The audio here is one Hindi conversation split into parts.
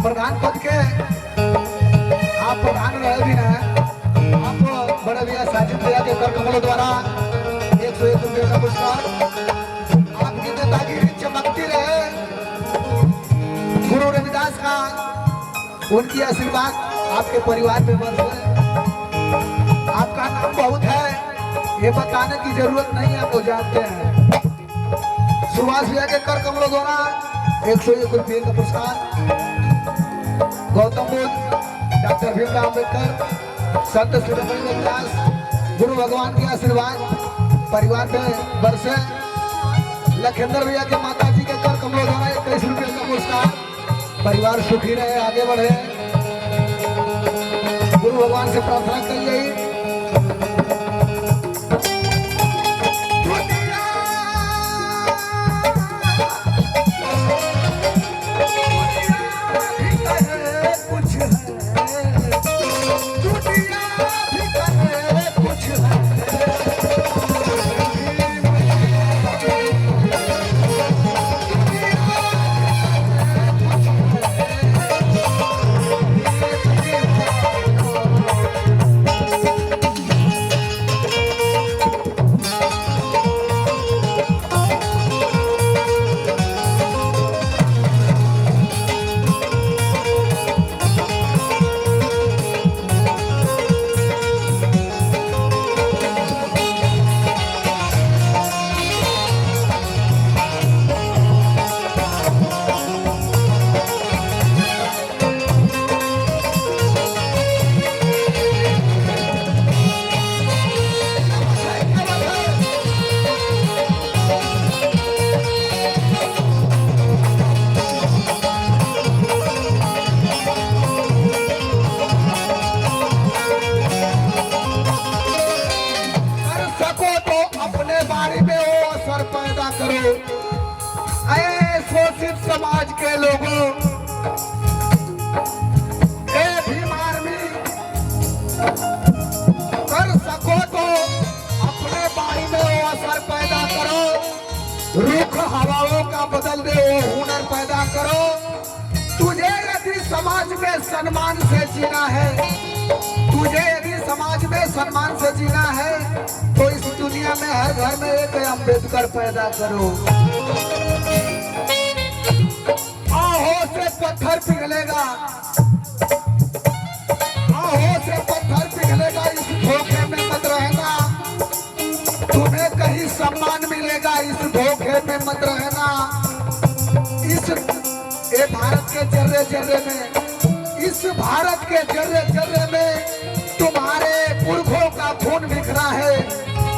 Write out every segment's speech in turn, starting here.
प्रधान पद के आप प्रधान रहे भी हैं। आप बड़े भैया साजिद भैया के कर कमलों द्वारा 101 रुपये का पुरस्कार आपकी नेतागिरी चमकती रहे। गुरु रविदास का उनकी आशीर्वाद आपके परिवार में बरसे। आपका नाम बहुत है, ये बताने की जरूरत नहीं है, आप लोग जानते हैं। सुभाष भैया के कर कमलों द्वारा 101 रुपये का पुरस्कार गौतम बुद्ध, डॉक्टर भीमराव अम्बेडकर, संत सुब्रमण्य दास, गुरु भगवान के आशीर्वाद परिवार में बरसे। लखेंद्र भैया के माता जी के कर कमलों द्वारा 21 रुपये का पुरस्कार। परिवार सुखी रहे, आगे बढ़े, गुरु भगवान से प्रार्थना की गई। शोषित समाज के लोगों भीम आर्मी कर सको तो अपने बारी में वो असर पैदा करो। रुख हवाओं का बदल दे वो हुनर पैदा करो। तुझे यदि समाज में सम्मान से जीना है, तुझे यदि समाज में सम्मान से जीना है तो इस दुनिया में हर घर में एक अम्बेडकर पैदा करो। आहो से पत्थर पिघलेगा, आहो से पत्थर पिघलेगा, इस धोखे में मत रहना। तुम्हें कहीं सम्मान मिलेगा, इस धोखे में मत रहना। इस भारत के जर्रे जर्रे में, इस भारत के जर्रे जर्रे में तुम्हारे पुरखों का खून बिखरा है,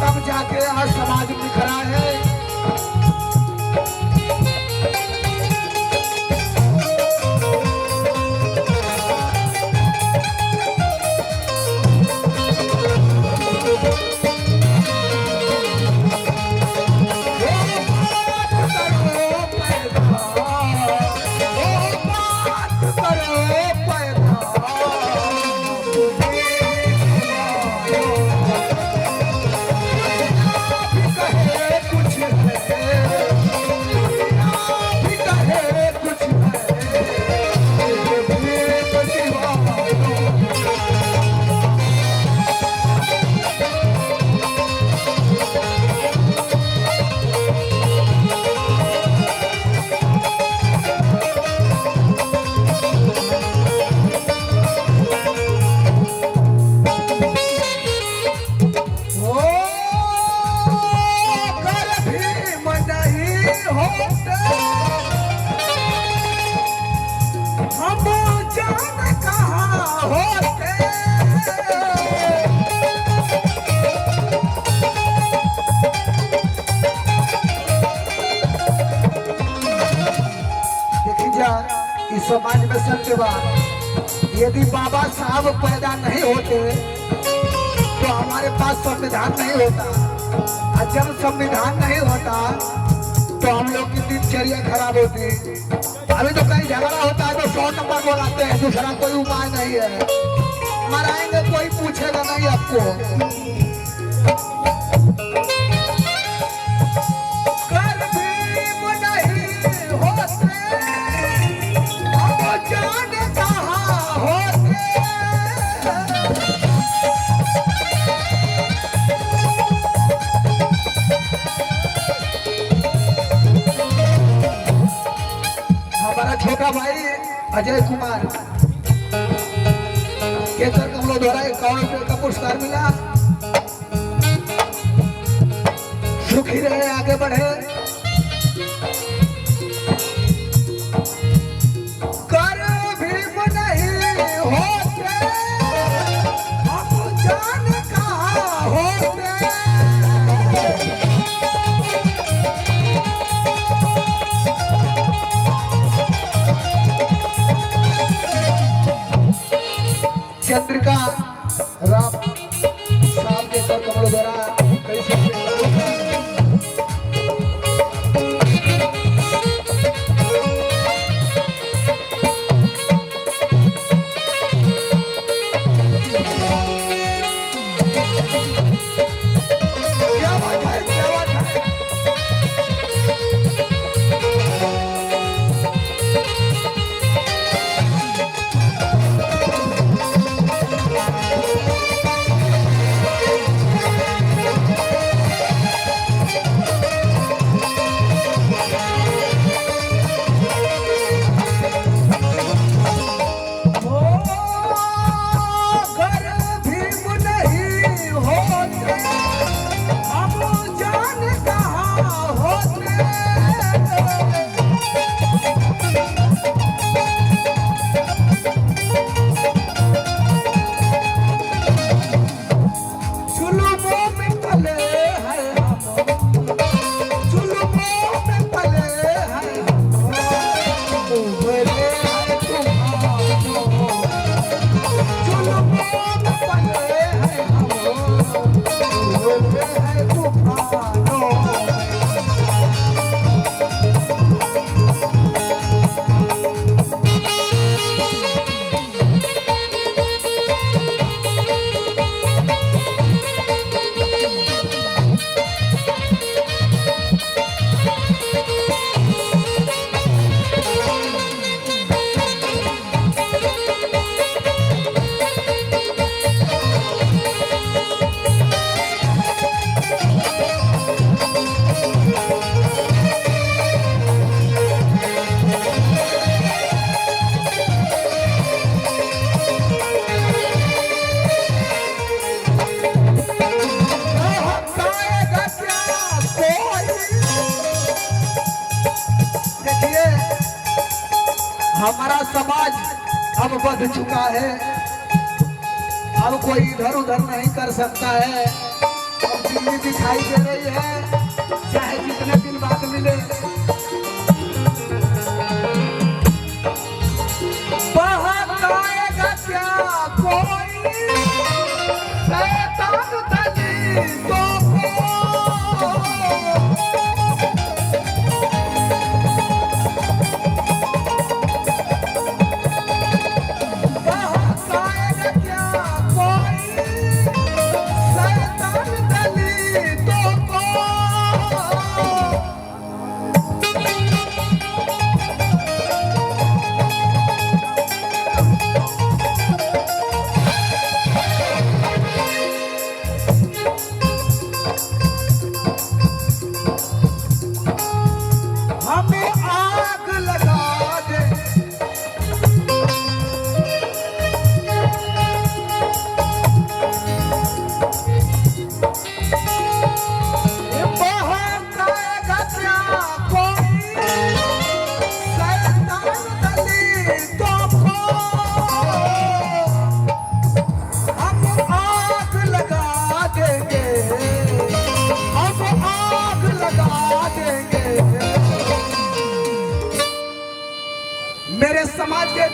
तब जाके आज समाज बिखरा है। कुछ है समाज में सत्यवाद, यदि बाबा साहब पैदा नहीं होते तो हमारे पास संविधान नहीं होता, और जब संविधान नहीं होता तो हम लोग की दिनचर्या खराब होती। अभी तो कहीं झगड़ा होता है तो 100 नंबर बोलाते हैं, दूसरा कोई उपाय नहीं है, मराएंगे कोई पूछेगा नहीं आपको। छोटा भाई अजय कुमार केसर कमलों द्वारा 51 रुपये का पुरस्कार मिला। सुखी रहे, आगे बढ़े। कर भीम नहीं होते हम जान कहाँ होते। चंद्रिका राम साहब के सर कमलों द्वारा कई हमारा समाज अब बढ़ चुका है, अब कोई इधर उधर नहीं कर सकता है। अब दिल्ली दिखाई दे रही है, चाहे जितने दिन बाद मिले। बहकाएगा क्या कोई शैतान दलितों को।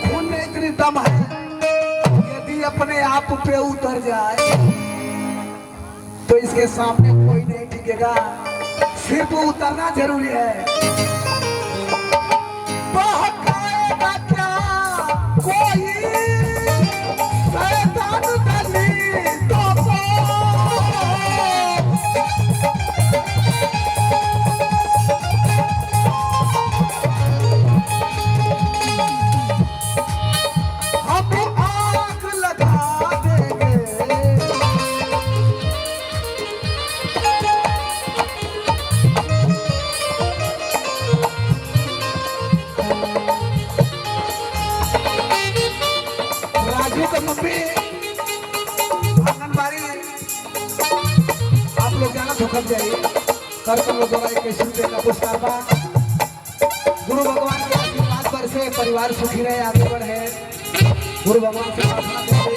खून में इतनी दम है, यदि अपने आप पे उतर जाए तो इसके सामने कोई नहीं टिकेगा, सिर्फ उतरना जरूरी है। बहकाएगा क्या कोई शैतान दलितों को, हम आग लगा देंगे। राजू का मम्मी आंगनबाड़ी आप लोग जाना धोखा जाइए कर तुम लोग एक ₹20 का पुरस्कार बा। गुरु भगवान के आशीर्वाद पर से परिवार सुखी रहे, आगे बढ़े, गुरु भगवान से प्रार्थना करते।